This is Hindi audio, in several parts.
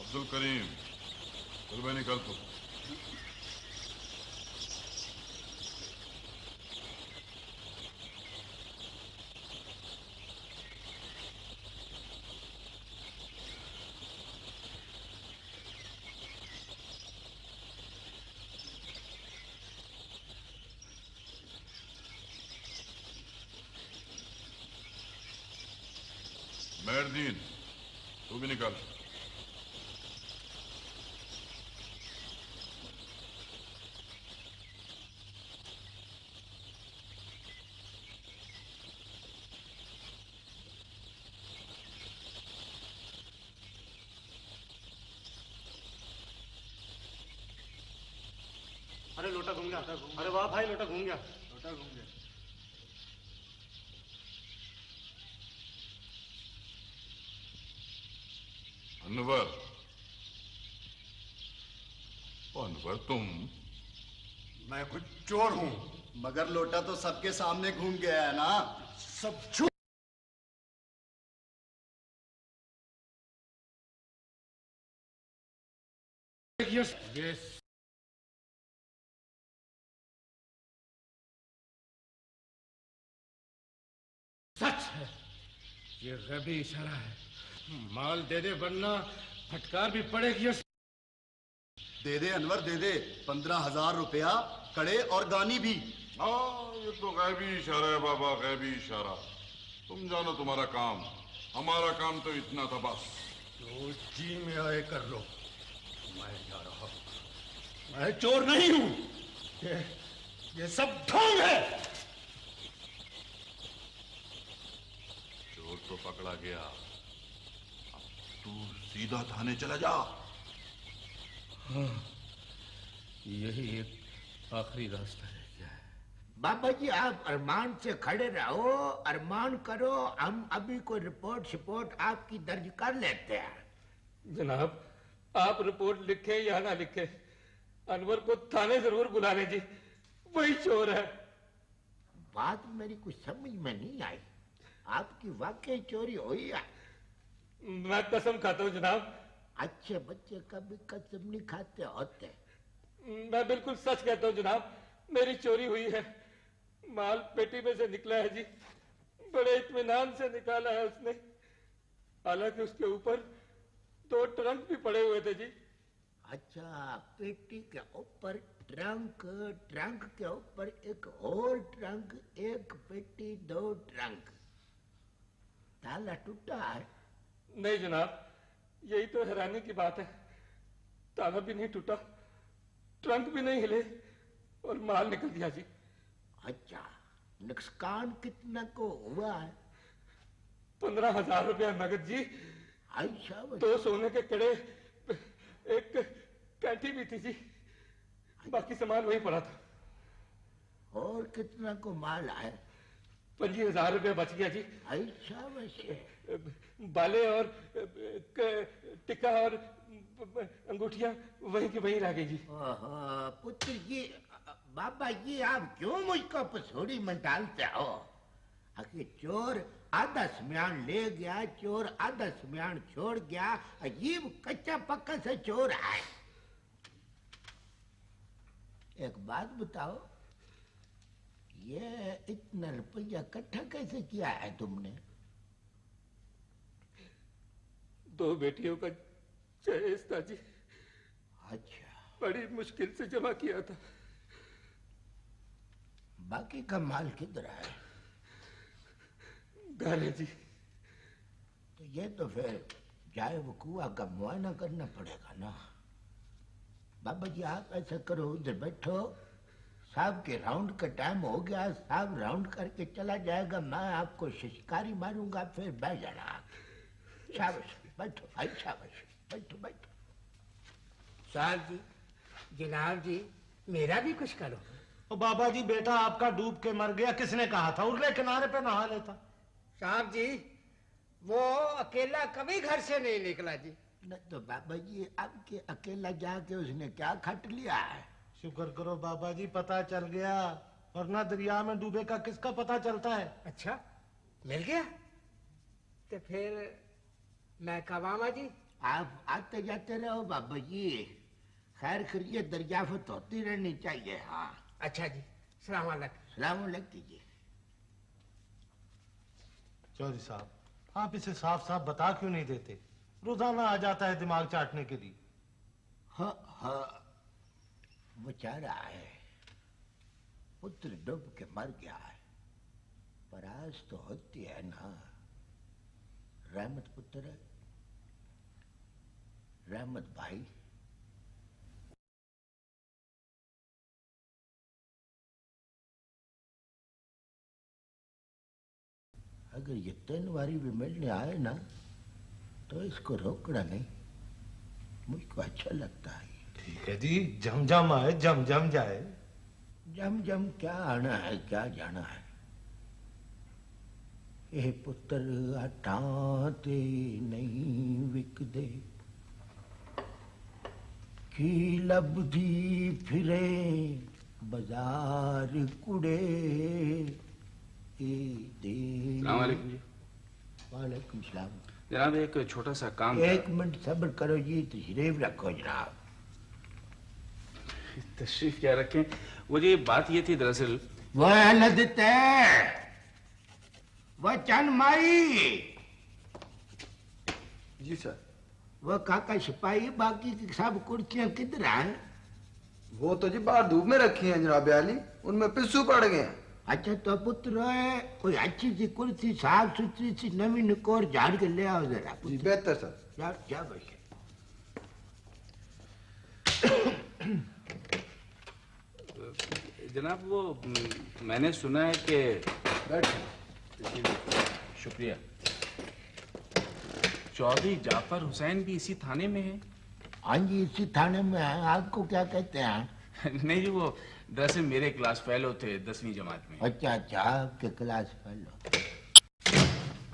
अब्दुल करीम, चल भाई निकल तू। मेहरदीन, तू भी निकल। अरे लोटा घूम गया। अरे वाह भाई, लोटा घूम गया। अनवर, अनवर तुम? मैं कुछ चोर हूं, मगर लोटा तो सबके सामने घूम गया है ना। सब झूठ। ये सच है, ये गैबी इशारा है। माल दे दे वरना फटकार भी पड़ेगी। दे दे अनवर, दे दे। 15,000 रुपया, कड़े और गानी भी। हाँ, ये तो गैबी इशारा है बाबा, गैबी इशारा। तुम जानो तुम्हारा काम, हमारा काम तो इतना था बस। जो जी में आए कर लो, मैं जा रहा हूं। मैं चोर नहीं हूं, ये सब ढोंग है। चोर तो पकड़ा गया, अब तू सीधा थाने चला जा। हाँ, यही एक आखिरी रास्ता रह गया है। बाबा जी, आप अरमान से खड़े रहो, अरमान करो। हम अभी कोई रिपोर्ट शिपोर्ट आपकी दर्ज कर लेते हैं। जनाब, आप रिपोर्ट लिखे या ना लिखे, अनवर को थाने जरूर बुला लें जी, वही चोर है। बात मेरी कुछ समझ में नहीं आई। आपकी वाकई चोरी हुई है? मैं कसम खाता हूँ जनाब। अच्छे बच्चे कभी कसम नहीं खाते होते। मैं बिल्कुल सच कहता हूँ जनाब, मेरी चोरी हुई है। माल पेटी में से निकला है जी, बड़े इत्मीनान से निकाला है उसने। हालांकि उसके ऊपर 2 ट्रंक भी पड़े हुए थे जी। अच्छा, पेटी के ऊपर ट्रंक, ट्रंक के ऊपर एक और ट्रंक, एक पेटी 2 ट्रंक। ताला टूटा है? नहीं जनाब, यही तो हैरानी की बात है। ताला भी नहीं टूटा, ट्रंक भी नहीं हिले और माल निकल गया जी। अच्छा, नुकसान कितना को हुआ है? 15,000 रुपया नगद जी। अच्छा, 2 सोने के कड़े, एक कैंठी भी थी जी, बाकी सामान वही पड़ा था। और कितना को माल है? 25,000 रुपया बच गया जी। अच्छा, वैसे बाले और टिक्का और अंगूठियां वहीं की वहीं रह गई जी। पुत्र जी, बाबा जी, आप क्यों मुझको पसोड़ी में डालते हो? आखिर चोर आधा सामान ले गया, चोर आधा सामान छोड़ गया। अजीब कच्चा पक्का से चोर है। एक बात बताओ, ये इतना रुपया इकट्ठा कैसे किया है तुमने? 2 बेटियों का जहेज था जी। अच्छा, बड़ी मुश्किल से जमा किया था। बाकी का माल किधर है? घर है जी। तो ये तो फिर जाए वो कुआ का मुआयना करना पड़ेगा ना। बाबा जी, आप ऐसा करो, उधर बैठो, साहब के राउंड का टाइम हो गया, साहब राउंड करके चला जाएगा, मैं आपको शिकारी मारूंगा, फिर बैठ जाना आप। शाबाश, बैठो भाई, शाबाश, बैठो बैठो। साहब जी, जनाब जी, मेरा भी कुछ करो। ओ बाबा जी, बेटा आपका डूब के मर गया, किसने कहा था? उरले किनारे पे नहा लेता। साहब जी, वो अकेला कभी घर से नहीं निकला जी। न तो बाबा जी, आपके अकेला जाके उसने क्या खट लिया है? शुक्र करो बाबा जी, पता चल गया, वरना दरिया में डूबे का किसका पता चलता है। अच्छा, मिल गया? तो फिर मैं कब आवा जी? आप आते जाते रहो बाबा जी, खैर खैरियत दरियाफत होती रहनी चाहिए। हाँ अच्छा जी, सलाम अलैकुम। सलाम अलैकुम कीजिए। चौधरी साहब, आप इसे साफ साफ बता क्यों नहीं देते? रोजाना आ जाता है दिमाग चाटने के लिए। हाँ हाँ, बेचारा है, पुत्र डूब के मर गया है, पर आज तो होती है ना, रहमत पुत्र, रहमत भाई। अगर ये 3 बारी भी मिलने आए ना, तो इसको रोकना नहीं, मुझको अच्छा लगता है। ठीक है जी, जम जम आए जम जम जाए। जम जम क्या आना है, क्या जाना है। ये पुत्र अटाते नहीं विकदे, की लबधी फिरे बाजार कुड़े। अस्सलाम वालेकुम जी। वालेकुम सलाम। जनाब एक छोटा सा काम था। 1 मिनट सब्र करो जी, तशरीफ रखो जनाब। तशरीफ क्या रखें, वो जी बात ये थी दरअसल। वो लदते, वो चंद माई। जी सर। वो काका सिपाही, बाकी की सब कुर्सियां किधर हैं? वो तो जी बाहर धूप में रखी हैं जनाब आली, उनमें पिस्सू पड़ गए हैं। अच्छा तो पुत्र है, कोई अच्छी सी कुर्सी साफ सुथरी सी नवी निकोर झाड़ के ले आओ जरा। जी बेहतर सर। क्या क्या बस जनाब वो मैंने सुना है कि बैठ। शुक्रिया, चौधरी जाफर हुसैन भी इसी थाने में है। हाँ जी, इसी थाने में है। आपको क्या कहते हैं? नहीं जी, वो दरअसल मेरे क्लास फेलो थे 10वीं जमात में। अच्छा अच्छा, आपके क्लास फेलो।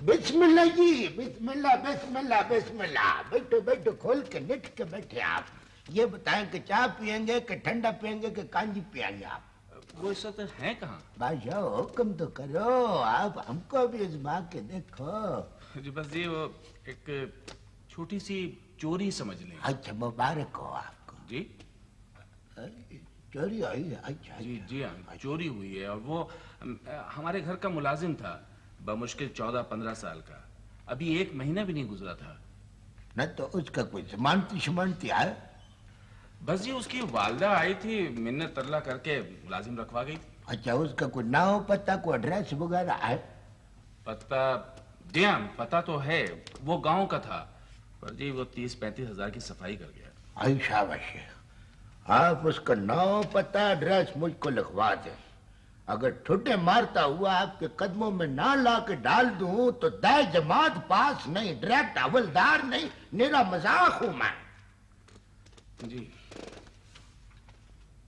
बिस्मिल्लाह जी, बिस्मिल्लाह बिस्मिल्लाह बिस्मिल्लाह। बैठो बैठो, खोल के निठ के बैठे आप। ये बताएं कि चाय पियेंगे कि ठंडा पियेंगे कि कांजी पियेंगे आप? वो इस वक्त है कहाँ? बादशाह हुक्म तो करो, आप हमको भी इज़मा के देखो। जी बस जी, वो एक छोटी सी चोरी समझ लें। अच्छा, मुबारक हो आपको जी। चोरी हुई है? अच्छा जी जी हाँ, चोरी हुई है, और वो हमारे घर का मुलाजिम था, बमुश्किल 14-15 साल का। अभी 1 महीना भी नहीं गुजरा था। न तो उसका कोई जमानती शमानती है? बस जी उसकी वालदा आई थी, मिन्नत तरला करके मुलाजिम रखवा गई। अच्छा, उसका कोई नाम पता, कोई एड्रेस वगैरह है? पता जी हाँ, पता तो है, वो गांव का था, पर जी वो 30-35 हजार की सफाई कर गया। आई शाबाश, आप उसका नाम पता एड्रेस मुझको लिखवा दें। अगर ठुड्डे मारता हुआ आपके कदमों में ना ला के डाल दूं तो दाय जमात पास नहीं, डायरेक्ट हवलदार नहीं, मेरा मजाक हूं मैं। जी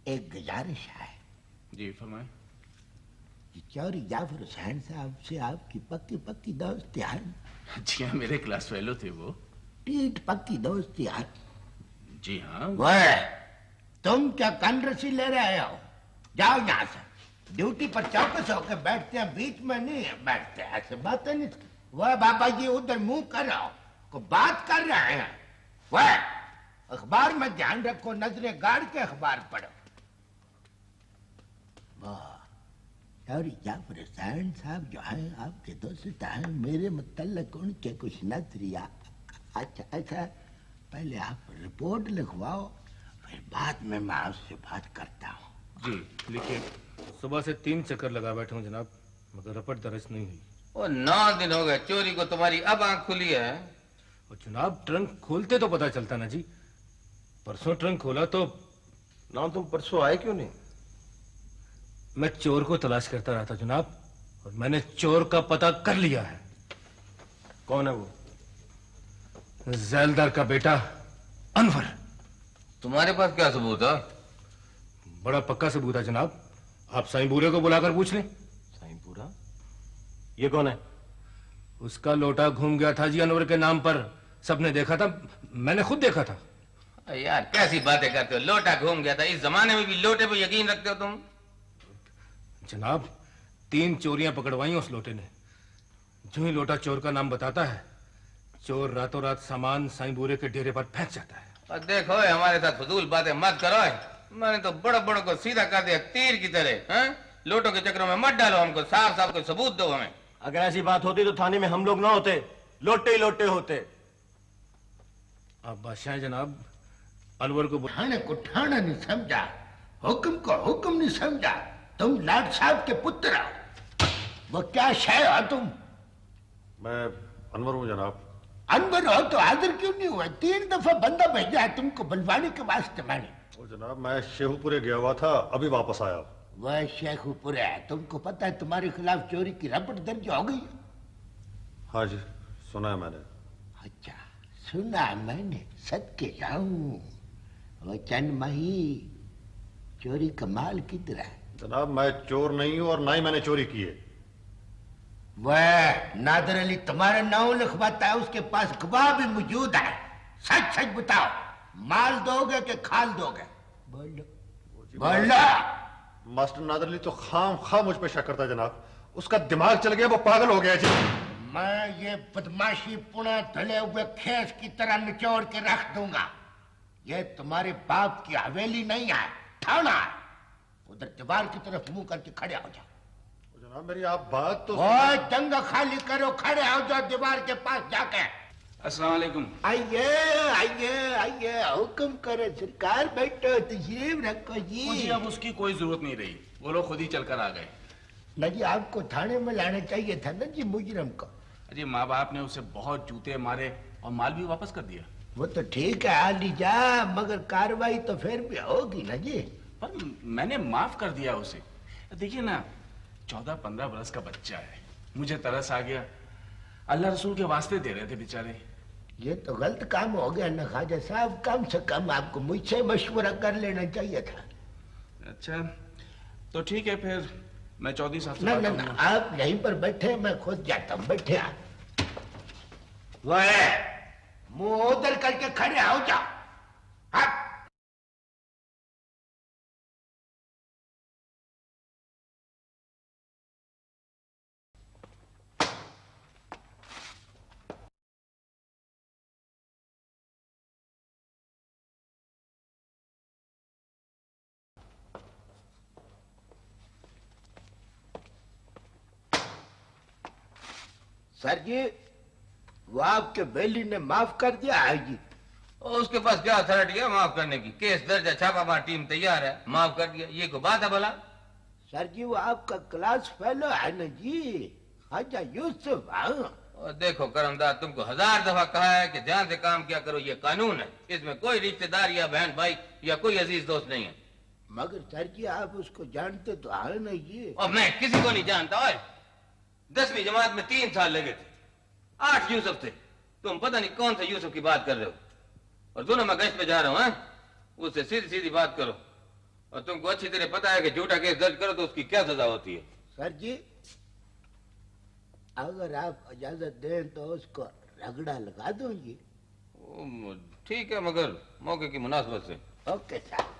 एक गुजारिश है। जी फरमाए। चौधरी जाफर हुसैन साहब से आपकी पक्की पक्की दोस्ती है? जी हाँ, मेरे क्लास फेलो थे वो। पीठ पक्की दोस्ती है? जी हाँ। वह तुम क्या कन रसी ले रहे हो? जाओ यहाँ से। ड्यूटी पर चौकस होकर बैठते हैं, बीच में नहीं बैठते, ऐसे बातें नहीं। वह बाबा जी उधर मुंह कर रहा हो, को बात कर रहे हैं। वह अखबार में ध्यान रखो, नजरें गाड़ के अखबार पढ़ो। वाह, और जाफर हुसैन साहब जो है आपके दोस्त हैं, मेरे मुतल्लिक उनके कुछ नजरिया। अच्छा अच्छा, पहले आप रिपोर्ट लिखवाओ, फिर बाद में मैं आपसे बात करता हूँ। जी लिखिए। सुबह से 3 चक्कर लगा बैठा हूँ जनाब, मगर रपट दर्ज नहीं हुई। और 9 दिन हो गए चोरी को, तुम्हारी अब आंख खुली है। और जनाब ट्रंक खोलते तो पता चलता ना जी। परसों ट्रंक खोला तो। ना तुम परसों आए क्यों नहीं? मैं चोर को तलाश करता रहा था जनाब, और मैंने चोर का पता कर लिया है। कौन है वो? जैलदार का बेटा अनवर। तुम्हारे पास क्या सबूत है? बड़ा पक्का सबूत है जनाब, आप साईं बूरे को बुलाकर पूछ लें। साईं पूरा? ये कौन है? उसका लोटा घूम गया था जी अनवर के नाम पर, सबने देखा था, मैंने खुद देखा था। यार कैसी बातें करते हो, लोटा घूम गया था? इस जमाने में भी लोटे पे यकीन रखते हो तुम? जनाब 3 चोरियां पकड़वाई उस लोटे ने। जो ही लोटा चोर का नाम बताता है, चोर रातों रात सामान साईं बूरे के डेरे पर फेंक जाता है। और देखो हमारे साथ फजूल बातें मत करो, मैंने तो बड़े बड़ों को सीधा कर दिया तीर की तरह। हैं? लोटों के चक्रों में मत डालो हमको, साफ साफ कोई सबूत दो हमें। अगर ऐसी बात होती तो थाने में हम लोग ना होते, लोटे ही लोटे होते। आप बादशाह जनाब, अनवर को ठाणे को ठाणा नहीं समझा, हुक्म को हुक्म नहीं समझा। तुम लाट साहब के पुत्र हो, वो क्या शय हो तुम? मैं अनवर हूँ जनाब। अनवर हो तो हाजिर क्यों नहीं हुआ? 3 दफा बंदा भेजा है तुमको बुलवाने के वास्ते मैंने। ओ जनाब, मैं शेखुपुरे गया हुआ था, अभी वापस आया। वह शेखुपुरे है, तुमको पता है तुम्हारे खिलाफ चोरी की रपट दर्ज हो गई? हाँ जी, सुना है मैंने। अच्छा, सुना मैंने, सदके जाऊं। वो चंद मही चोरी का माल किधर है? जनाब मैं चोर नहीं हूँ और ना ही मैंने चोरी की है। वह नादर अली तुम्हारा नाम लिखवाता है, उसके पास गवाह भी मौजूद है। सच सच बताओ, माल दोगे कि खाल दोगे? बोलो बोलो। मास्टर नादर अली तो खाम खा मुझ पे शक करता है जनाब, उसका दिमाग चल गया, वो पागल हो गया जी। मैं ये बदमाशी पुणे धुले हुए खेस की तरह निचोड़ के रख दूंगा। ये तुम्हारे बाप की हवेली नहीं है, थाना है। उधर दीवार की तरफ मुंह करके खड़े हो जाओ। जनाब मेरी आप बात तो जंगा खाली करो, खड़े हो जाओ दीवार के पास जाके। अस्सलाम वालेकुम। आइए आइए आइए, हुक्म करो सरकार, बैठो, तशरीफ रखो जी। मुझे अब उसकी कोई जरूरत नहीं रही, वो लोग खुद ही चलकर आ गए। ना जी, आपको थाने में लाना चाहिए था ना जी मुजरम को। अजी माँ बाप ने उसे बहुत जूते मारे और माल भी वापस कर दिया। वो तो ठीक है आली जा, मगर कार्रवाई तो फिर भी होगी ना जी। पर मैंने माफ कर दिया उसे। देखिए ना, 14-15 बरस का बच्चा है, मुझे तरस आ गया, अल्लाह रसूल के वास्ते दे रहे थे बेचारे। ये तो गलत काम हो गया ना ख्वाजा साहब, कम से कम आपको मुझसे मशवरा कर लेना चाहिए था। अच्छा तो ठीक है, फिर मैं चौधरी साहब से ना बात ना, करूंगा। आप यहीं पर बैठे, मैं खुद जाता हूँ। बैठे आप, वह मुंह उधर करके खड़े हो जाओ। हाँ। सर जी, वो आपके बेली ने माफ कर दिया है जी। उसके पास क्या अथॉरिटी है माफ करने की? केस दर्ज है, छापामार टीम तैयार है, माफ कर दिया, ये कोई बात है भला? सर जी, वो आपका क्लास फेलो है ना जी, ख्वाजा यूसुफ। और देखो करमदार, तुमको 1000 दफा कहा है कि ध्यान से काम किया करो, ये कानून है, इसमें कोई रिश्तेदार या बहन भाई या कोई अजीज दोस्त नहीं है। मगर सर जी, आप उसको जानते तो है ना जी। और मैं किसी को नहीं जानता। और 10वीं जमात में 3 साल लगे थे, 8 यूसुफ थे, तुम पता नहीं कौन सा यूसुफ की बात कर रहे हो। और दोनों मैं गश्त पे जा रहा हूँ, उससे सीधी सीधी बात करो। और तुमको अच्छी तरह पता है कि झूठा केस दर्ज करो तो उसकी क्या सजा होती है। सर जी, अगर आप इजाजत दें तो उसको रगड़ा लगा दूंगी। ठीक है, मगर मौके की मुनासबत से। ओके साहब।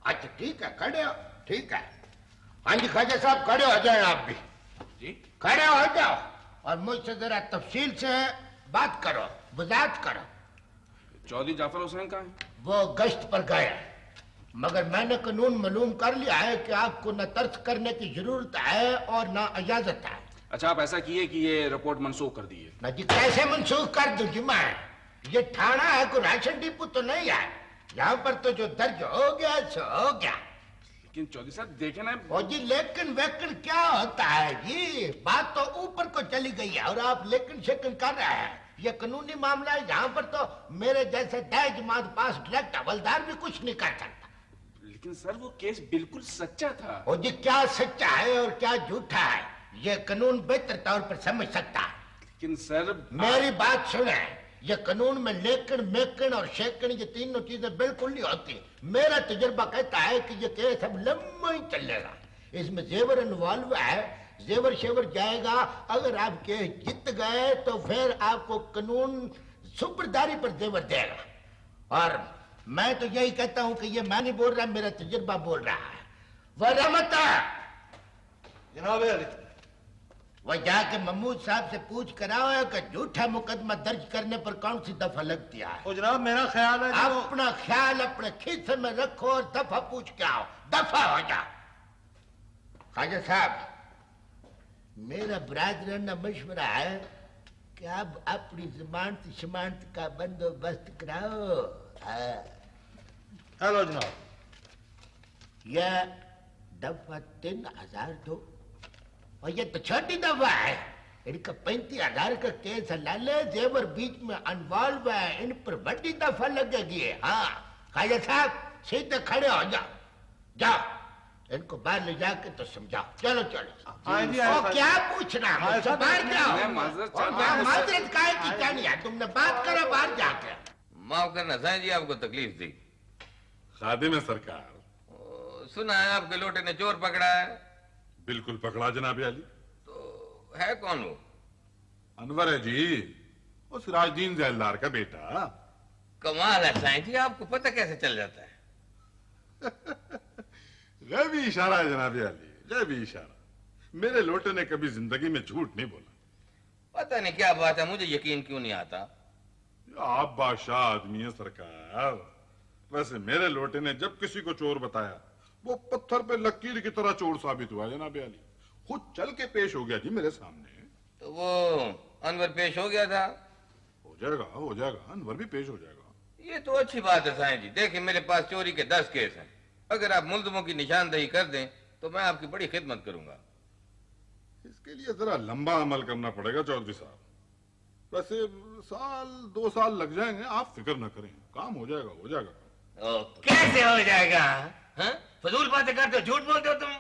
अच्छा ठीक है, खड़े हो। ठीक है, हाँ जी ख्वाजा साहब, खड़े हो जाए आप भी जी। खड़े हो जाओ और मुझसे जरा तफसील से बात करो, वजाहत करो। चौधरी जाफर हुसैन कहाँ है? वो गश्त पर गए, मगर मैंने कानून मालूम कर लिया है कि आपको न तर्क करने की जरूरत है और न इजाजत है। अच्छा, आप ऐसा किए कि ये रिपोर्ट मनसूख कर दी है। ना जी, कैसे मनसूख कर दूं जी मैं? ये थाना है, कोई राशन डिपो तो नहीं है। यहाँ पर तो जो दर्ज हो गया सो हो गया। लेकिन चौधरी साहब देखे ना। ओ जी, लेकिन वेकिन क्या होता है जी? बात तो ऊपर को चली गई है और आप लेकिन शेकिन कर रहे हैं। ये कानूनी मामला है, यहाँ पर तो मेरे जैसे दहेज माद पास डायरेक्ट हवलदार भी कुछ नहीं कर सकता। लेकिन सर वो केस बिल्कुल सच्चा था। और जी क्या सच्चा है और क्या झूठा है ये कानून बेहतर तौर पर समझ सकता है। लेकिन सर मेरी बात सुने, ये कानून में लेकिन मेकन और शेकन ये तीनों चीजें बिल्कुल नहीं होती। मेरा तजुर्बा कहता है कि ये केस अब लंबा ही चलेगा। इसमें जेवर इन्वॉल्व है, जेवर शेवर जाएगा। अगर आप केस जीत गए तो फिर आपको कानून सुपरदारी पर जेवर देगा। और मैं तो यही कहता हूं कि ये मैं नहीं बोल रहा, मेरा तजुर्बा बोल रहा है। वह मता जनाब अली, वह जाके महमूद साहब से पूछ कराओ कि झूठा मुकदमा दर्ज करने पर कौन सी दफा लगती है। ओ जनाब मेरा ख्याल है कि अपना ख्याल अपने खीसे में रखो और दफा पूछ के आओ, दफा हो जा। ख्वाजा साहब, मेरा बरादराना मशवरा है कि आप अपनी जमानत शमानत का बंदोबस्त कराओ। हेलो जनाब, यह दफा 3000 दो, और ये तो छोटी दफा है। इनका 35,000 का केस है, लाले जेवर बीच में इन्वॉल्व है, इन पर बड़ी दफा लगेगी। हाँ ख्वाजा साहब सीधे खड़े हो जाओ, जाओ इनको बाहर ले जाके तो समझाओ। चलो चलो। क्या पूछना मुझसे, बाहर जाओ। माजरत काहे की कहनी है, तुमने बात करो बाहर जाके। माफ करना साईं जी, आपको तकलीफ दी। खादिम सरकार, सुना है आपके लोटे ने चोर पकड़ा है। बिल्कुल पकड़ा जनाब अली। तो है कौन वो? अनवर है जी, वो सिराजुद्दीन जैलदार का बेटा। कमाल है साईं जी, आपको पता कैसे चल जाता है? गैबी इशारा है जनाब अली, गैबी इशारा। मेरे लोटे ने कभी जिंदगी में झूठ नहीं बोला। पता नहीं क्या बात है, मुझे यकीन क्यों नहीं आता। आप बादशाह आदमी है सरकार। वैसे मेरे लोटे ने जब किसी को चोर बताया, वो पत्थर पे लकीर की तरह चोर साबित हुआ जनाब अली। खुद चल के पेश हो गया जी मेरे सामने। तो वो अनवर पेश हो गया था? हो जाएगा, अनवर भी पेश हो जाएगा। ये तो अच्छी बात है साईं जी। देखिए मेरे पास चोरी के 10 केस हैं। अगर आप मुल्ज़िमों की निशानदेही कर दें तो मैं आपकी बड़ी खिदमत करूंगा। इसके लिए जरा लंबा अमल करना पड़ेगा चौधरी साहब। वैसे 1-2 साल लग जाएंगे, आप फिक्र न करें, काम हो जाएगा। कैसे हो जाएगा? हाँ? फजूल बातें करते हो, झूठ बोलते हो तुम।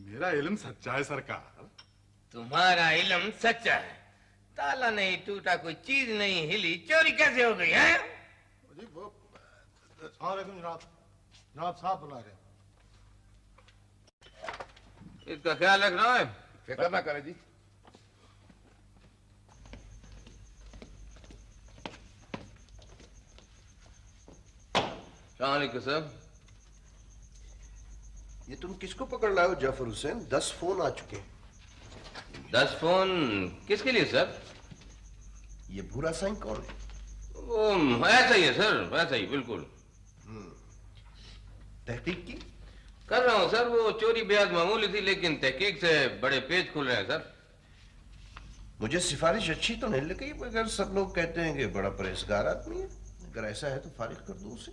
मेरा इल्म सच्चा है सरकार। तुम्हारा इल्म सच्चा है, ताला नहीं टूटा, कोई चीज नहीं हिली, चोरी कैसे हो गई है? जनाब साहब बुला रहे। इसका ख्याल रखना है। फिक्र ना करें जी। सलामुअलैकुम साहब। ये तुम किसको पकड़ लाए हो जाफर हुसैन? 10 फोन आ चुके हैं। 10 फोन किसके लिए सर? ये भूरा साईं कौन है? वो ऐसा ही है सर, वैसा ही बिल्कुल। तहकीक की कर रहा हूँ सर। वो चोरी बेहद मामूली थी, लेकिन तहकीक से बड़े पेज खुल रहे हैं सर। मुझे सिफारिश अच्छी तो नहीं लगी, मगर सब लोग कहते हैं कि बड़ा परहेजगार आदमी है। अगर ऐसा है तो फारिग कर दो उसे।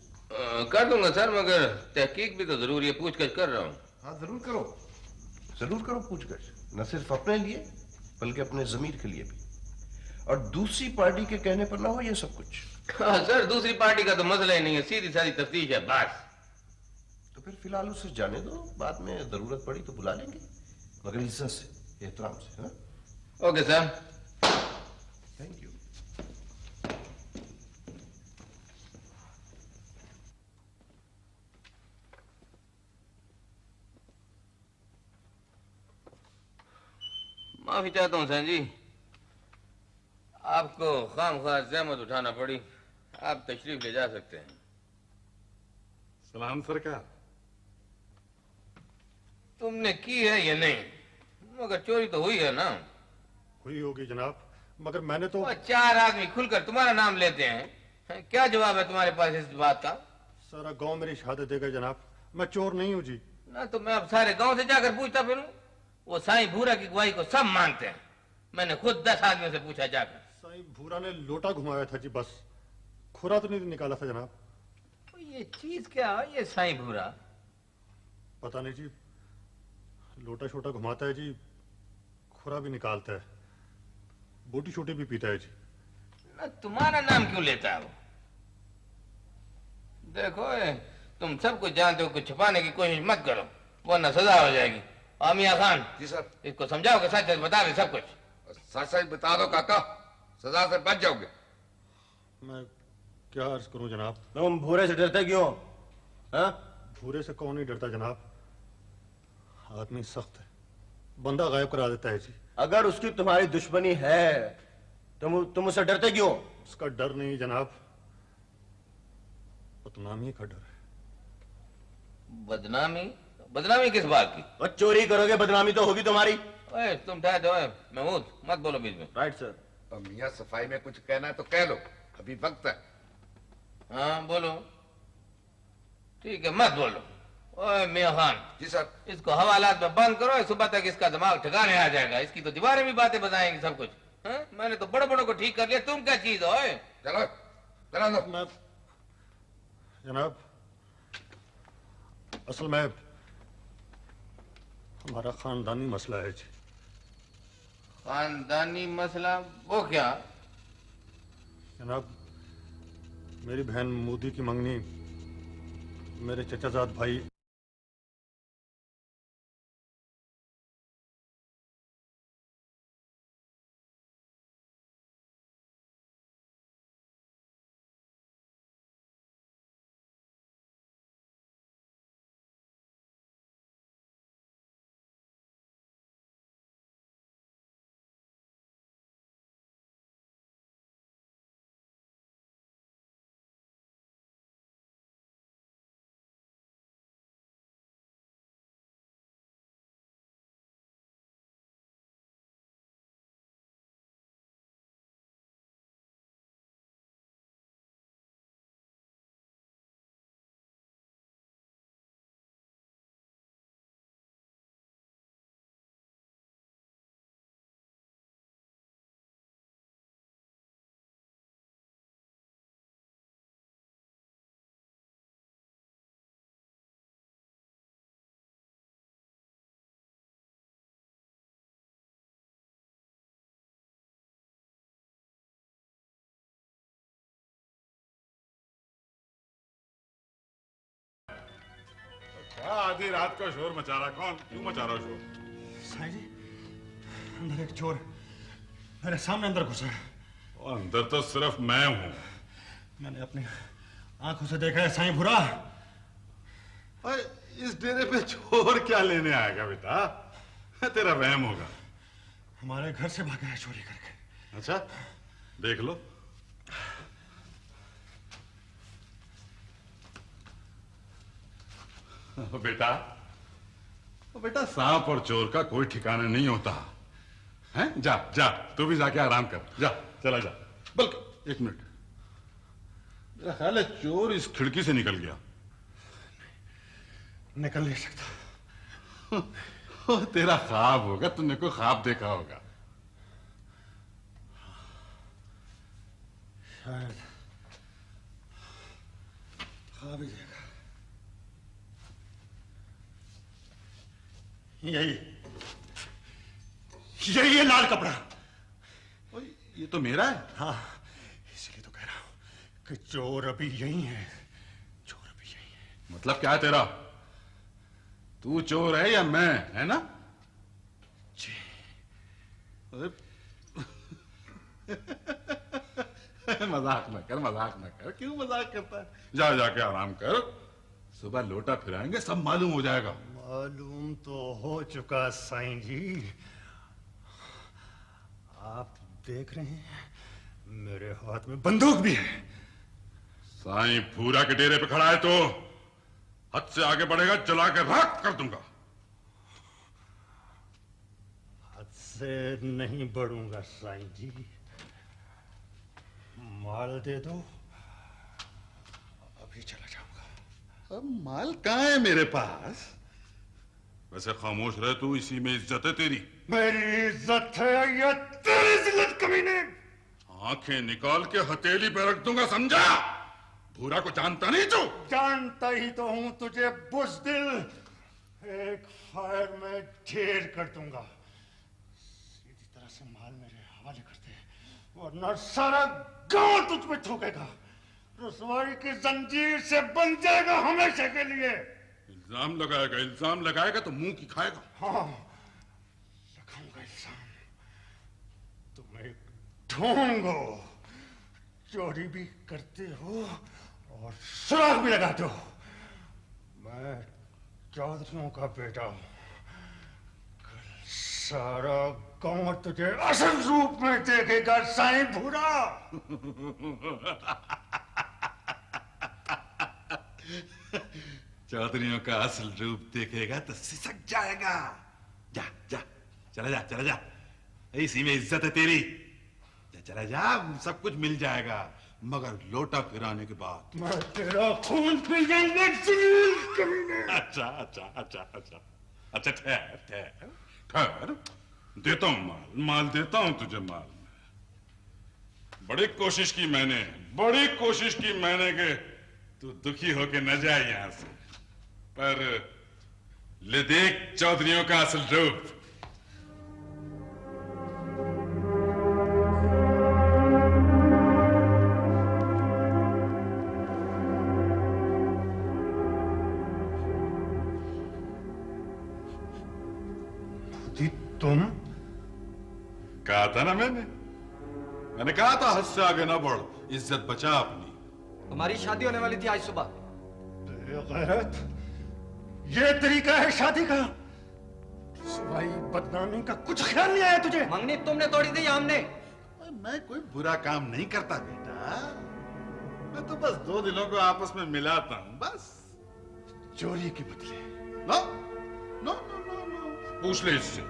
कर दूंगा सर, मगर तहकीक भी तो जरूरी है। पूछगछ कर रहा हूँ। हाँ जरूर करो पूछगछ, न सिर्फ अपने लिए बल्कि अपने जमीर के लिए भी, और दूसरी पार्टी के कहने पर ना हो ये सब कुछ। हाँ सर, दूसरी पार्टी का तो मसला ही नहीं है, सीधी सादी तफ्तीश है बस। तो फिर फिलहाल उसे जाने दो, बाद में जरूरत पड़ी तो बुला लेंगे, मगर इज्जत से, एहतराम से। हाँ ओके सर। Thank you. माफी चाहता हूँ सैन जी, आपको खामखा जहमत उठाना पड़ी। आप तशरीफ ले जा सकते हैं। सलाम सरकार। तुमने की है या नहीं? मगर चोरी तो हुई है ना? हुई होगी जनाब, मगर मैंने तो 4 आदमी खुलकर तुम्हारा नाम लेते हैं। क्या जवाब है तुम्हारे पास इस बात का? सारा गांव मेरी शहादत देगा जनाब, मैं चोर नहीं हूँ जी। ना तो मैं अब सारे गांव से जाकर पूछता फिरूं? वो साईं भूरा की गवाही को सब मानते हैं। मैंने खुद 10 आदमियों से पूछा जाकर। साईं भूरा ने लोटा घुमाया था जी, बस खुरा तो नहीं निकाला था जनाब। तो ये चीज क्या है ये साईं भूरा? पता नहीं जी, लोटा छोटा घुमाता है जी, खुरा भी निकालता है, बोटी छोटी भी पीता है जी। ना तुम्हारा नाम क्यों लेता है वो? देखो तुम सब कुछ जानते हो, कुछ छुपाने की कोशिश मत करो वरना सजा हो जाएगी। और मियां खान जी सर, इसको समझाओ कि सच सच बता दे सब कुछ। सच सच बता दो काका, सजा से बच जाओगे। मैं क्या अर्ज करूं जनाब? तुम भूरे से डरते क्यों? हाँ? भूरे से कौन नहीं डरता जनाब, आदमी सख्त है, बंदा गायब करा देता है जी। अगर उसकी तुम्हारी दुश्मनी है तुम उससे डरते क्यों? उसका डर नहीं जनाब, बदनामी का डर है। बदनामी? बदनामी किस बात की? और चोरी करोगे बदनामी तो होगी तुम्हारी। ओए तुम ठहर जाओ महमूद, मत बोलो बीच में। Right sir. और मियां सफाई में कुछ कहना है तो कह लो, अभी वक्त है। हाँ बोलो। ठीक है मत बोलो। ओए मियां खान। जी सर। इसको हवालात में बंद करो, सुबह तक इसका दिमाग ठिकाने आ जाएगा। इसकी तो दीवारें भी बातें बताएंगी सब कुछ। हाँ? मैंने तो बड़े बड़ों को ठीक कर लिया, तुम क्या चीज हो? चलो चला दो। जनाब असल में हमारा खानदानी मसला है जी। खानदानी मसला? वो क्या? जनाब मेरी बहन मोदी की मंगनी मेरे चचाजाद भाई क्या आधी रात का शोर मचा रहा? कौन क्यों मचा रहा शोर? साईं जी अंदर एक चोर मेरे सामने अंदर घुसा है। और अंदर तो सिर्फ मैं हूं। मैंने अपनी आंखों से देखा है साईं भूरा। इस डेरे पे चोर क्या लेने आएगा बेटा? तेरा वहम होगा। हमारे घर से भागा है चोरी करके। अच्छा देख लो। बेटा सांप और चोर का कोई ठिकाना नहीं होता है। जा जा तू भी जाके आराम कर, जा चला जा। बल्कि एक मिनट, मेरा ख्याल है चोर इस खिड़की से निकल गया। निकल नहीं सकता। तेरा ख्वाब होगा, तुमने कोई ख्वाब देखा होगा शायद। ख्वाब ही देखा। यही है लाल कपड़ा। ये तो मेरा है। हाँ इसलिए तो कह रहा हूं कि चोर अभी यही है। चोर अभी यही है। मतलब क्या है तेरा? तू चोर है या मैं, है ना? जी। मजाक न कर, मजाक न कर। क्यों मजाक करता है? जा जाके आराम कर, सुबह लोटा फिराएंगे, सब मालूम हो जाएगा। मालूम तो हो चुका साईं जी। आप देख रहे हैं मेरे हाथ में बंदूक भी है। साईं भूरा के डेरे पे खड़ा है तो हद से आगे बढ़ेगा जला के राख कर दूंगा। हद से नहीं बढ़ूंगा साईं जी। माल दे दो, अभी चला जाऊंगा। अब माल कहाँ है मेरे पास? वैसे खामोश रहे तू, इसी में इज्जत है तेरी। मेरी इज्जत है या तेरी इज्जत? कमीने आंखें निकाल के हथेली पे रख दूंगा, समझा? भूरा को जानता नहीं तू? जानता ही तो हूं तुझे बुज़दिल। एक फायर में ढेर कर दूंगा। सीधी तरह से माल मेरे हवाले कर दे वरना सारा गांव तुझ पे थूकेगा, रसवाई की जंजीर से बंध जाएगा हमेशा के लिए। इल्जाम लगाएगा तो मुंह की खाएगा। हाँ, लगाऊंगा इल्जाम। तुम्हें ढूंढो, चोरी भी करते हो और सुराग भी लगाते हो। मैं चौधरियों का बेटा हूं। कल सारा गांव तुझे असल रूप में देखेगा साईं भूरा। चौधरियों का असल रूप देखेगा तो सिसक जाएगा। जा जा, चला जा, इसी में इज्जत है तेरी। चला जा, सब कुछ मिल जाएगा, मगर लोटा फिराने के बाद। मैं तेरा खून पी जाऊंगा। अच्छा, ठहर, देता हूं माल देता हूं तुझे माल। बड़ी कोशिश की मैंने कि तू दुखी होके न जाए यहां से, पर ले देख चौधरियों का असल रूप। तुम? कहा था ना मैंने कहा था हद से आगे ना बढ़, इज्जत बचा अपनी। हमारी शादी होने वाली थी आज सुबह। बेगैरत, ये तरीका है शादी का? सुबाई बदनामी का कुछ ख्याल नहीं आया तुझे? मंगनी तुमने तोड़ी थी या हमने? मैं कोई बुरा काम नहीं करता बेटा, मैं तो बस दो दिलों को आपस में मिलाता हूं, बस। चोरी के बदले? नो, पूछ ले इससे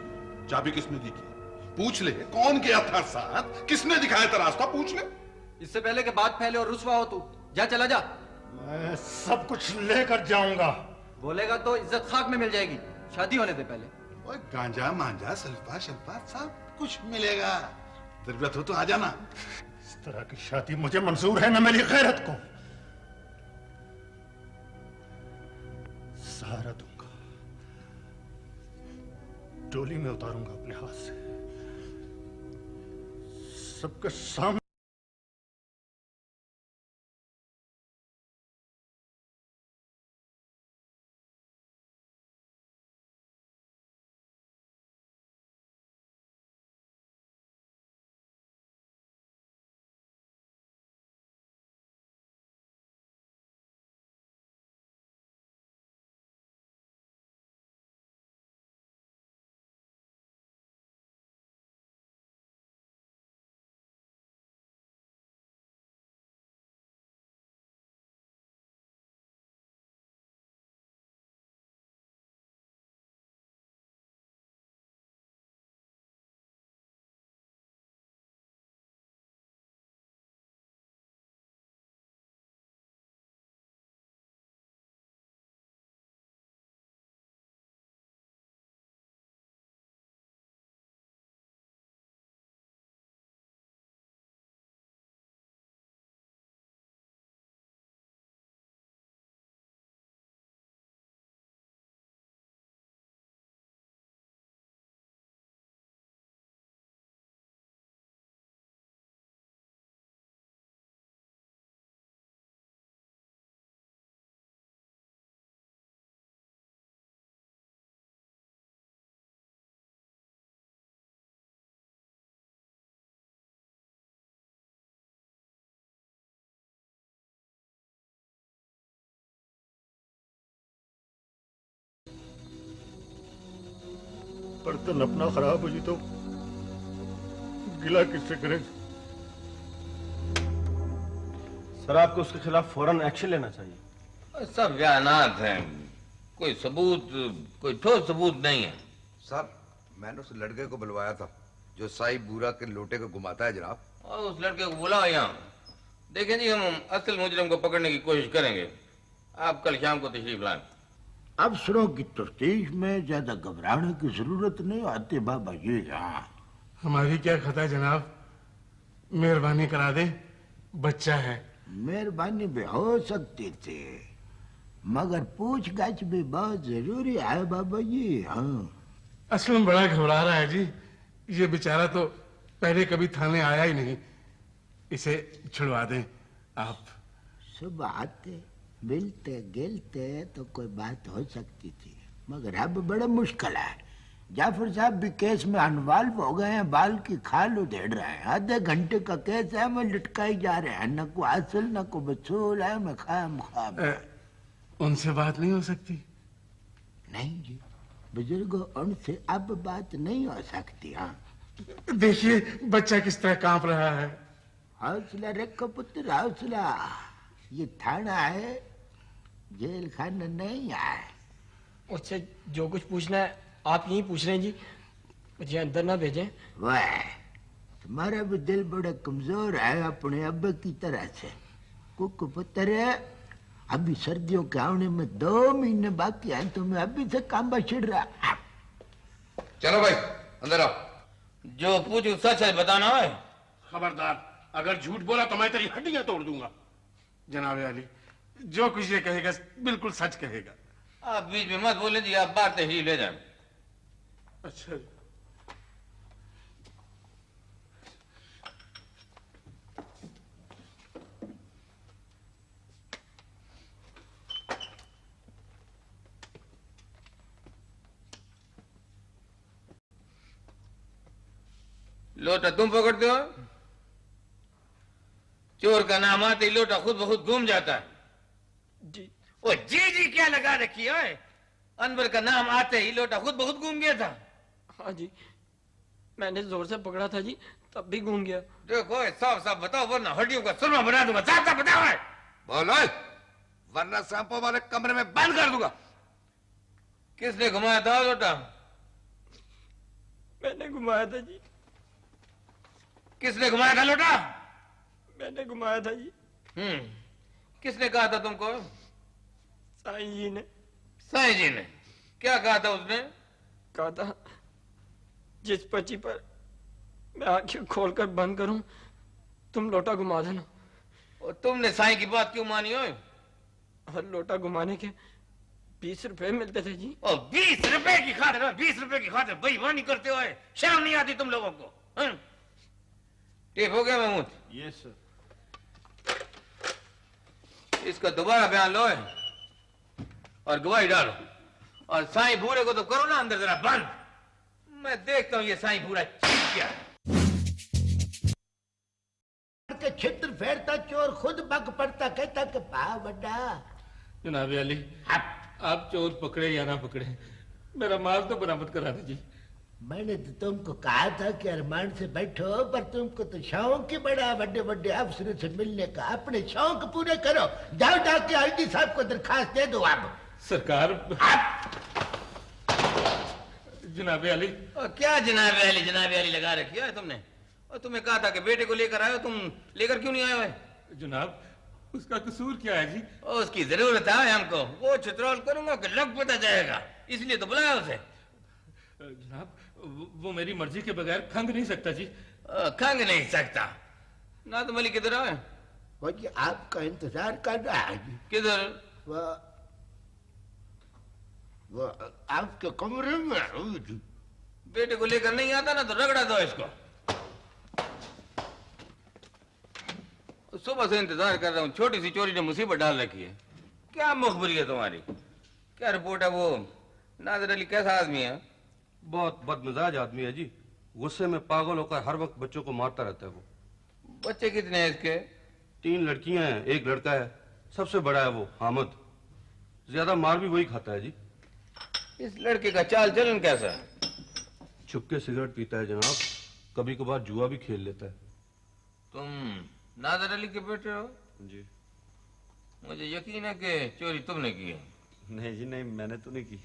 चाबी किसने दी थी, पूछ ले कौन गया था साथ, किसने दिखाया था रास्ता, पूछ ले। इससे पहले के बात फैले और रुसवा हो तू, जा चला जा। मैं सब कुछ लेकर जाऊंगा। बोलेगा तो इज्जत खाक में मिल जाएगी, शादी होने दे पहले। ओए गांजा मांजा सल्फा शल्फा सब कुछ मिलेगा, जरूरत हो तो आ जाना। इस तरह की शादी मुझे मंजूर है ना मेरी गैरत को। सहारा दूंगा, डोली में उतारूंगा अपने हाथ से, सबके सामने। बर्तन अपना खराब हो जी तो गिला किससे करें? सर, आपको उसके खिलाफ फौरन एक्शन लेना चाहिए। सब बयानात हैं, कोई सबूत, कोई ठोस सबूत नहीं है। साहब, मैंने उस लड़के को बुलवाया था जो साई बूरा के लोटे को घुमाता है जनाब। और उस लड़के को बुलाओ यहाँ। देखें जी, हम असल मुजरिम को पकड़ने की कोशिश करेंगे। आप कल शाम को तशरीफ लाएं। अफसरों की तफ्तीश में ज्यादा घबराने की जरूरत नहीं आती बाबा जी। हाँ, हमारी क्या खता है जनाब, मेहरबानी करा दे, बच्चा है। मेहरबानी भी हो सकती थी, मगर पूछताछ भी बहुत जरूरी है बाबा जी। हाँ, असल में बड़ा घबरा रहा है जी, ये बेचारा तो पहले कभी थाने आया ही नहीं, इसे छुड़वा दें आप। सब आते मिलते गिलते तो कोई बात हो सकती थी, मगर अब बड़ा मुश्किल है। जाफर साहब भी केस में अनवाल्व हो गए हैं, बाल की खाल उधेड़ रहे हैं। आधे घंटे का केस है, मैं लटकाई जा रहे हैं, न को असल न को वसूल है। मैं खाम उनसे बात नहीं हो सकती? नहीं जी बुजुर्गों, उनसे अब बात नहीं हो सकती। हाँ देखिए बच्चा किस तरह कांप रहा है। हौसला रखो पुत्र, हौसला। ये थाना है, जेल खाना नहीं है। उससे जो कुछ पूछना है आप यही पूछ रहे हैं जी, मुझे अंदर ना भेजें। वाह, तुम्हारा भी दिल बड़ा कमजोर है अपने अब्बे की तरह से। कुक पुत्र है, अभी सर्दियों के आने में 2 महीने बाकी हैं, तुम्हें अभी से कांबा छिड़ रहा। चलो भाई अंदर आओ। जो पूछू सच है बताना है। खबरदार, अगर झूठ बोला तो मैं तेरी हड्डियां तोड़ दूंगा। जनाब अली, जो कुछ ये कहेगा बिल्कुल सच कहेगा। आप बीच में मत बोले जी, आप बात ही ले जाए। अच्छा लोटा तुम पकड़ते हो? चोर का नाम आते ही लोटा खुद ब खुद घूम जाता है। जी ओ जी क्या लगा रखी है? अनवर का नाम आते ही लोटा खुद ब खुद घूम गया था। हाँ जी, मैंने जोर से पकड़ा था जी, तब भी घूम गया। देखो साफ साफ बताओ वरना हड्डियों का सुरमा बना दूंगा। साफ साफ बताओ है। बोलो, वरना सांपों वाले कमरे में बंद कर दूंगा। किसने घुमाया था लोटा? मैंने घुमाया था जी। किसने घुमाया था लोटा? मैंने घुमाया था जी। किसने कहा था तुमको? साईं जी ने। साईं जी ने क्या कहा था? उसने कहा था जिस पर्ची पर मैं आंखें खोलकर बंद करूं तुम लोटा घुमा देना। और तुमने साईं की बात क्यों मानी हो? हर लोटा घुमाने के 20 रुपए मिलते थे जी। और 20 रुपए की खातिर, 20 रुपए की खातिर बेईमानी करते हो? शर्म नहीं आती तुम लोगों को? टेप हो गया महमूद? Yes sir. इसका दोबारा बयान लो और गवाही डालो। और साईं भूरे को तो करो ना अंदर जरा बंद। मैं देखता हूं ये साईं भूरा चीज क्या है। के छित्र फेरता चोर खुद बग पड़ता, कहता कि पा बड़ा। जनाब अली, आप चोर पकड़े या ना पकड़े, मेरा माल तो बरामद करा दीजिए। मैंने तो तुमको कहा था कि अरमान से बैठो, पर तुमको तो शौक ही बड़ा बड़े बड़े अफसरों से मिलने का। अपने शौक पूरे करो। जाओ जाके आईडी साहब को दरखास्त दे दो। आप सरकार। जनाब अली। और क्या जनाब अली लगा रखी है तुमने? और तुम्हें कहा था कि बेटे को लेकर आयो, तुम लेकर क्यों नहीं आए हो? जनाब उसका कसूर क्या है जी? उसकी जरूरत है हमको। वो चित्रोल करूंगा कि लग पता जाएगा, इसलिए तो बुलाया उसे। जनाब वो मेरी मर्जी के बगैर खंग नहीं सकता जी। खंग नहीं सकता ना? तो मलिक किधर है? वो जी आपका इंतजार कर रहा है जी। किधर? वो आपके कमरे में। बेटे को लेकर नहीं आता ना तो रगड़ा दो इसको। सुबह से इंतजार कर रहा हूँ, छोटी सी चोरी ने मुसीबत डाल रखी है। क्या मुखबरी है तुम्हारी? क्या रिपोर्ट है? वो नादिर अली कैसा आदमी है? बहुत बदमिजाज आदमी है जी। गुस्से में पागल होकर हर वक्त बच्चों को मारता रहता है वो। बच्चे कितने हैं इसके? 3 लड़कियां हैं, 1 लड़का है। सबसे बड़ा है वो हामिद। ज्यादा मार भी वही खाता है जी। इस लड़के का चाल चलन कैसा है? छुपके सिगरेट पीता है जनाब, कभी कभार जुआ भी खेल लेता है। तुम नादिर अली के बेटे हो? जी। मुझे यकीन है कि चोरी तुमने की है। नहीं जी नहीं, मैंने तो नहीं की।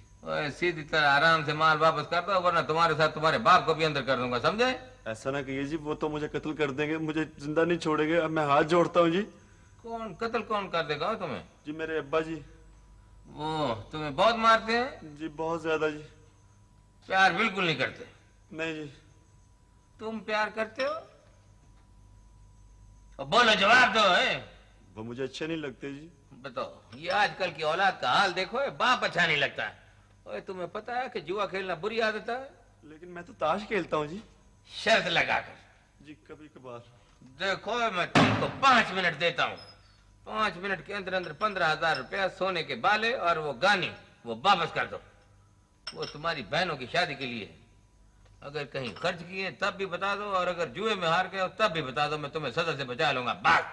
सीधी तरह आराम से माल वापस कर दो, वरना तुम्हारे साथ तुम्हारे बाप को भी अंदर कर दूंगा, समझे? ऐसा ना कहिए जी, वो तो मुझे कत्ल कर देंगे, मुझे जिंदा नहीं छोड़ेंगे। अब मैं हाथ जोड़ता हूँ जी। कौन कत्ल कौन कर देगा तुम्हें? जी मेरे अब्बा जी। वो तुम्हें बहुत मारते हैं? जी बहुत ज्यादा जी। प्यार बिल्कुल नहीं करते? नहीं जी। तुम प्यार करते हो? बोलो, जवाब दो। है वो मुझे अच्छे नहीं लगते जी। बताओ, ये आजकल की औलाद का हाल देखो, बाप अच्छा नहीं लगता है। ओए तुम्हें पता है कि जुआ खेलना बुरी आदत है? लेकिन मैं तो ताश खेलता हूँ जी। शर्त लगाकर। जी कभी कभार। देखो मैं तुमको 5 मिनट देता हूँ। 5 मिनट के अंदर अंदर 15,000 रुपया सोने के बाले और वो गानी वो वापस कर दो। वो तुम्हारी बहनों की शादी के लिए। अगर कहीं खर्च किए तब भी बता दो, और अगर जुए में हार गए हो तब भी बता दो, मैं तुम्हें सजा से बचा लूंगा। बस।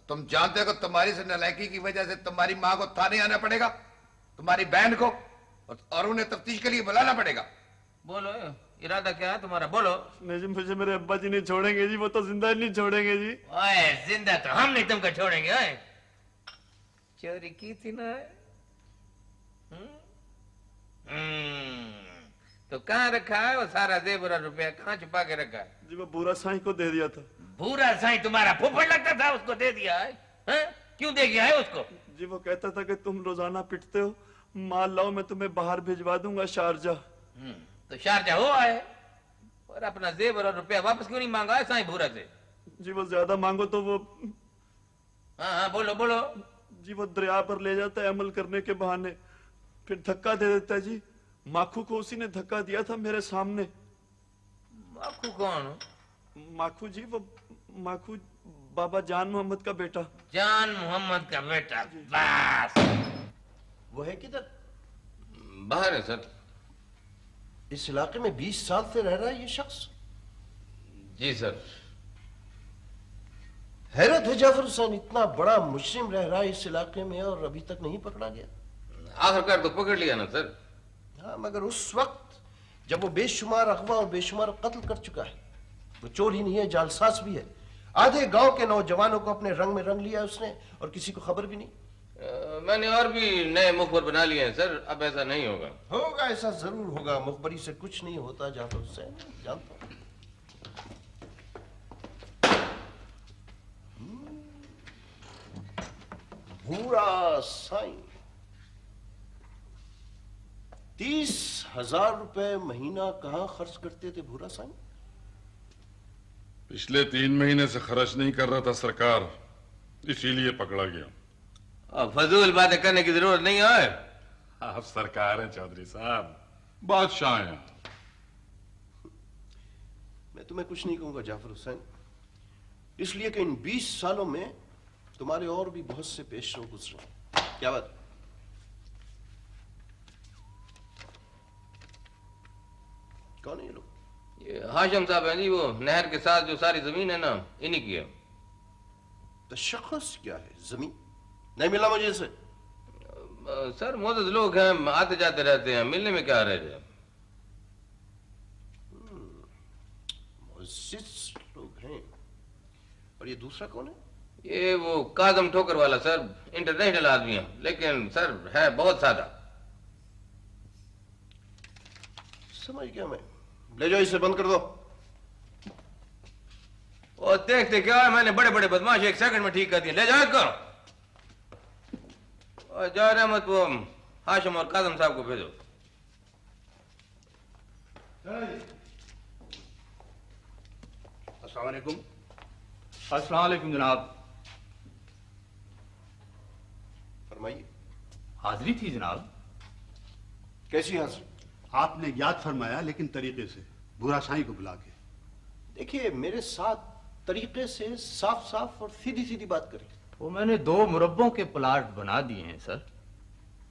तुम जानते हो कि तुम्हारी से नालायकी की वजह से तुम्हारी माँ को थाने आना पड़ेगा, तुम्हारी बहन को, और उन्हें तफ्तीश के लिए बुलाना पड़ेगा। बोलो इरादा क्या है तुम्हारा, बोलो। नहीं जी, मुझे मेरे अब्बा जी नहीं छोड़ेंगे जी, वो तो जिंदा ही नहीं छोड़ेंगे जी। ओए जिंदा तो हम नहीं तुमको छोड़ेंगे। ओए चोरी की थी ना? तो कहाँ रखा है वो सारा जेवर और रुपया, कहाँ छुपा के रखा है? जी वो भूरा साईं को दे दिया था। भूरा साईं तुम्हारा फुफड़ लगता था, उसको दे दिया है? क्यों दे गया है उसको? जी वो कहता था कि तुम रोजाना पिटते हो, माल लाओ मैं तुम्हें बाहर भिजवा दूंगा शारजा। तो शारजा हो आए, और अपना जेवर और रुपया वापस क्यों नहीं मांगा है साईं भूरा से? जी वो ज्यादा मांगो तो वो, हाँ बोलो बोलो। जी वो दरिया पर ले जाता है अमल करने के बहाने, फिर धक्का दे देता है जी। माखू को उसी ने धक्का दिया था मेरे सामने। माखू कौन? माखू जी वो माखू बाबा जान मोहम्मद का बेटा। जान मोहम्मद का बेटा। बस वो है किधर? बाहर है सर। इस इलाके में 20 साल से रह रहा है ये शख्स? जी सर। हैरत है जाफर हुसैन, इतना बड़ा मुजरिम रह रहा है इस इलाके में और अभी तक नहीं पकड़ा गया। आखिरकार तो पकड़ लिया ना सर। हाँ, मगर उस वक्त जब वो बेशुमार अगवा और बेशुमार कत्ल कर चुका है। वो चोर ही नहीं है, जालसाज भी है। आधे गांव के नौजवानों को अपने रंग में रंग लिया उसने, और किसी को खबर भी नहीं। मैंने और भी नए मुखबर बना लिए हैं सर, अब ऐसा नहीं होगा। होगा, ऐसा जरूर होगा। मुखबरी से कुछ नहीं होता जाफर हुसैन, जानता हूं। भूरा साईं 30,000 रुपए महीना कहां खर्च करते थे भूरा साईं? पिछले 3 महीने से खर्च नहीं कर रहा था सरकार, इसीलिए पकड़ा गया। अब फजूल बातें करने की जरूरत नहीं है। आप सरकार हैं चौधरी साहब, बादशाह हैं। मैं तुम्हें कुछ नहीं कहूंगा जाफर हुसैन, इसलिए कि इन 20 सालों में तुम्हारे और भी बहुत से पेशरों गुजरे। क्या बात? कौन है ये लोग? ये हाशिम साहब हैं जी, वो नहर के साथ जो सारी जमीन है ना, इन्हीं की है। तो शख्स क्या है? जमीन नहीं मिला मुझे इसे? सर मोहतज लोग हैं, आते जाते रहते हैं, मिलने में क्या रह जाए। मोअज़्ज़िज़ लोग हैं। और ये दूसरा कौन है? ये वो कादम ठोकर वाला सर, इंटरनेशनल आदमी है, लेकिन सर है बहुत सादा। समझ गया मैं। ले जाओ इसे, बंद कर दो। और देखते क्या है, मैंने बड़े बड़े बदमाश 1 सेकंड में ठीक कर दिए। ले जाओ इसको। और जाओ रहमत वो हाशिम और कादम साहब को भेजो। अस्सलाम वालेकुम। अस्सलाम वालेकुम जनाब। फरमाइए। हाजिरी थी जनाब। कैसी हाजिरी? आपने याद फरमाया, लेकिन तरीके से, भूरा साईं को बुला के। देखिए, मेरे साथ तरीके से साफ साफ और सीधी सीधी बात करें। वो मैंने 2 मुरब्बों के प्लाट बना दिए हैं सर।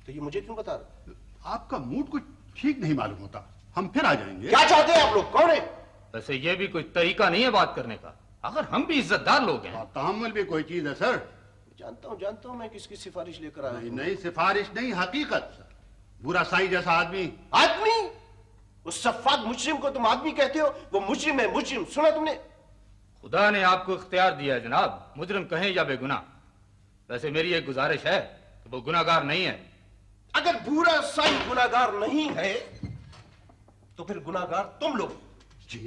तो ये मुझे क्यों बता रहे? आपका मूड कुछ ठीक नहीं मालूम होता। हम फिर आ जाएंगे। क्या चाहते हैं आप लोग? कौन है? वैसे ये भी कोई तरीका नहीं है बात करने का, अगर हम भी इज्जतदार लोग हैं। तहम्मुल भी कोई चीज है सर। जानता हूं मैं किसकी सिफारिश लेकर आया हूं। नहीं, सिफारिश नहीं, हकीकत। भूरा साईं जैसा आदमी। आदमी? उस सफाक मुजरिम को तुम आदमी कहते हो? वो मुजरिम है, मुजरिम। सुना तुमने? खुदा ने आपको इख्तियार दिया है जनाब, मुजरिम कहें या बेगुनाह। वैसे मेरी एक गुजारिश है कि वो गुनाहगार नहीं है। अगर भूरा साईं गुनाहगार नहीं है तो फिर गुनाहगार तुम लोग। जी?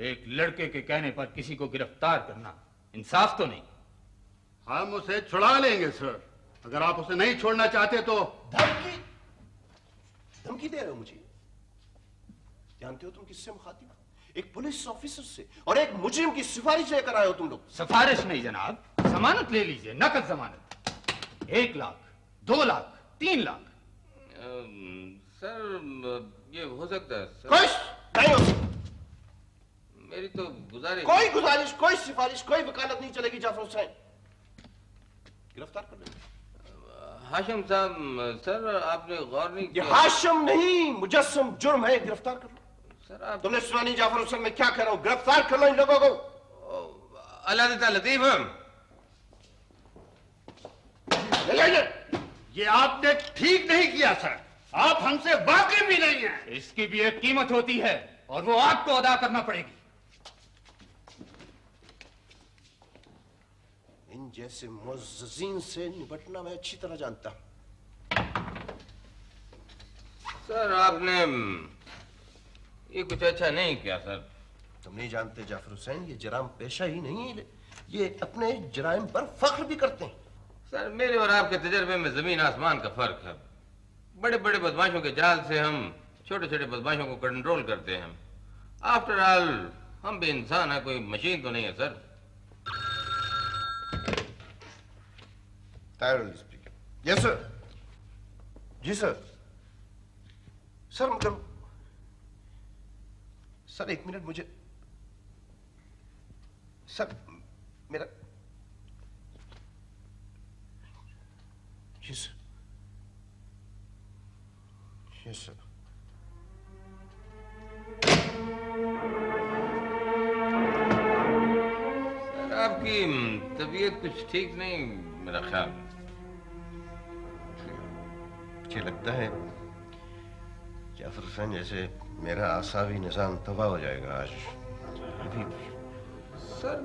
एक लड़के के कहने पर किसी को गिरफ्तार करना इंसाफ तो नहीं। हम उसे छुड़ा लेंगे सर, अगर आप उसे नहीं छोड़ना चाहते तो। धमकी? धमकी दे रहे हो मुझे? जानते हो तुम किससे मुखातिब हो? एक पुलिस ऑफिसर से, और एक मुजरिम की सिफारिश लेकर आए हो तुम लोग। सिफारिश नहीं जनाब, जमानत ले लीजिए, नकद जमानत। 1 लाख, 2 लाख, 3 लाख। सर ये हो सकता है सर। नहीं हो सकता। मेरी तो गुजारिश। कोई गुजारिश, कोई सिफारिश, कोई वकालत नहीं चलेगी जाफर हुसैन। गिरफ्तार कर लेंगे। हाशिम साहब, सर आपने गौर नहीं ये किया। हाशिम नहीं, मुजस्सम जुर्म है, गिरफ्तार कर लो। सर आप तुमने सुना नहीं जाफर हुसैन, मैं क्या कह रहा हूँ? गिरफ्तार कर लो इन लोगों को। अल्लाह ताला लतीफ हम। ये आपने ठीक नहीं किया सर, आप हमसे वाकिफ भी नहीं हैं। इसकी भी एक कीमत होती है और वो आपको अदा करना पड़ेगी। इन जैसे मुअज़्ज़ज़ीन से निपटना मैं अच्छी तरह जानता हूं। सर आपने ये कुछ अच्छा नहीं किया सर। तुम नहीं जानते जाफर हुसैन, ये जराम पेशा ही नहीं है, ये अपने जराइम पर फख्र भी करते हैं। सर मेरे और आपके तजर्बे में जमीन आसमान का फर्क है। बड़े बड़े बदमाशों के जाल से हम छोटे छोटे बदमाशों को कंट्रोल करते हैं। आफ्टर ऑल हम भी इंसान हैं, कोई मशीन तो नहीं है सर। Yes sir. जी सर। सर मगर सर एक मिनट मुझे, सर मेरा, जी सर, यस सर। सर आपकी तबीयत कुछ ठीक नहीं मेरा ख्याल। मुझे लगता है जाफर हुसैन जैसे मेरा आसावी निजाम तबाह हो जाएगा आज अभी। सर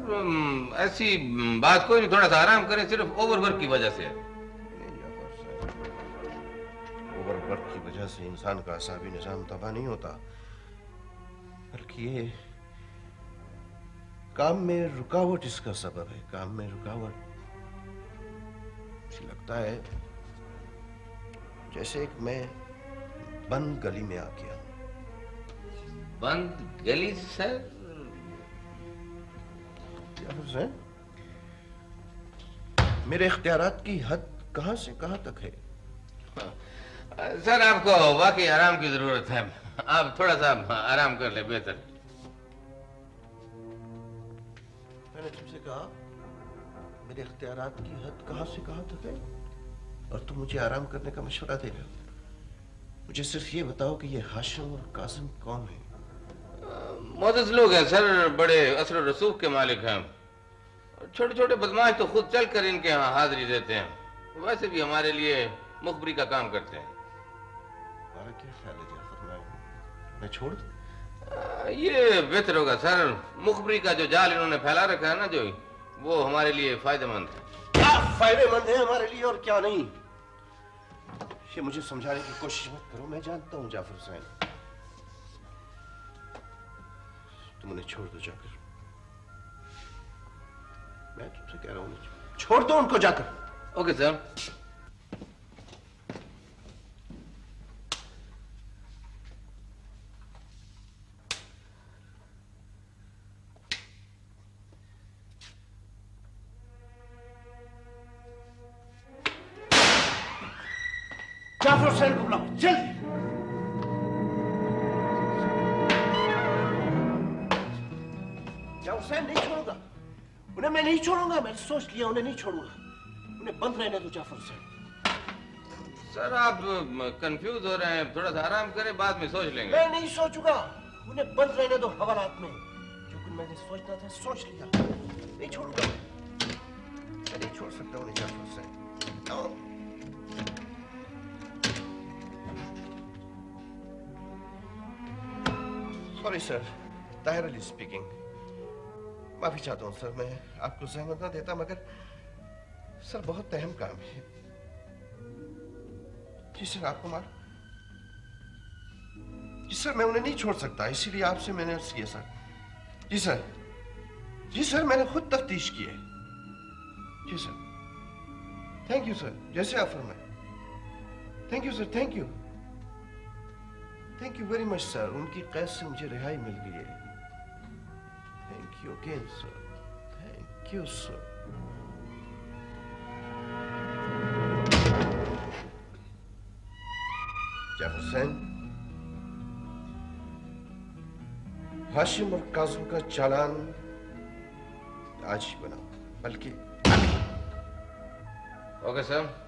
ऐसी बात कोई नहीं, थोड़ा सा आराम करें, सिर्फ ओवरवर्क की वजह से। ओवरवर्क की वजह से इंसान का आसावी निजाम तबाह नहीं होता, बल्कि ये काम में रुकावट इसका सबब है। काम में रुकावट। मुझे लगता है जैसे एक मैं बंद गली में आ गया। बंद गली सर? हुसैन, मेरे इख्तियारात की हद कहां से कहां तक है? सर आपको वाकई आराम की जरूरत है, आप थोड़ा सा आराम कर ले बेहतर। मैंने तुमसे कहा मेरे इख्तियारात की हद कहां से कहां तक है और तुम मुझे आराम करने का मशवरा दे रहे हो। मुझे सिर्फ ये बताओ कि ये हाशिम और कासिम कौन है? मोअज़्ज़ज़ लोग हैं सर, बड़े असर रसूख के मालिक हैं। छोटे छोटे बदमाश तो खुद चल कर इनके यहाँ हाजिरी देते हैं, वैसे भी हमारे लिए मुखबरी का काम करते हैं। तुम्हारा क्या ख्याल है जाफर, मैं छोड़ दूं? ये बेहतर होगा सर। मुखबरी का जो जाल इन्होंने फैला रखा है ना, जो वो हमारे लिए फायदेमंद है। क्या फायदेमंद है हमारे लिए और क्या नहीं, ये मुझे समझाने की कोशिश मत करो। मैं जानता हूं जाफर हुसैन, तुम उन्हें छोड़ दो जाकर। मैं तुमसे कह रहा हूं छोड़ दो उनको जाकर। Okay sir. जाफर हुसैन को बुलाओ जल्दी। जाफर हुसैन नहीं छोड़ूंगा उन्हें, मैं नहीं छोड़ूंगा। मैंने सोच लिया, उन्हें नहीं छोड़ूंगा। उन्हें बंद रहने दो जाफर हुसैन। सर आप कंफ्यूज हो रहे हैं, थोड़ा सा आराम करें, बाद में सोच लेंगे। मैं नहीं सोचूंगा, उन्हें बंद रहने दो हवालात में। जो कुछ मैंने सोचना था सोच लिया, नहीं छोड़ूंगा। मैं नहीं छोड़ सकता उन्हें Jafar Hussain. Sorry sir, Tahir Ali speaking. माफी चाहता हूं सर, मैं आपको जहमत ना देता, मगर सर बहुत अहम काम है। जी सर, आपको मार। जी सर, मैं उन्हें नहीं छोड़ सकता, इसीलिए आपसे मैंने अर्ज किया सर। जी सर, जी सर, मैंने खुद तफ्तीश की है। जी सर, थैंक यू सर, जैसे आप फरमाएं। Thank you sir, thank you, thank you very much sir. उनकी कैद से मुझे रिहाई मिल गई है। Thank you again sir, thank you sir. Jafar Hussain, Hashim और काजुम का चालान आज ही बनाओ, बल्कि ओके सर।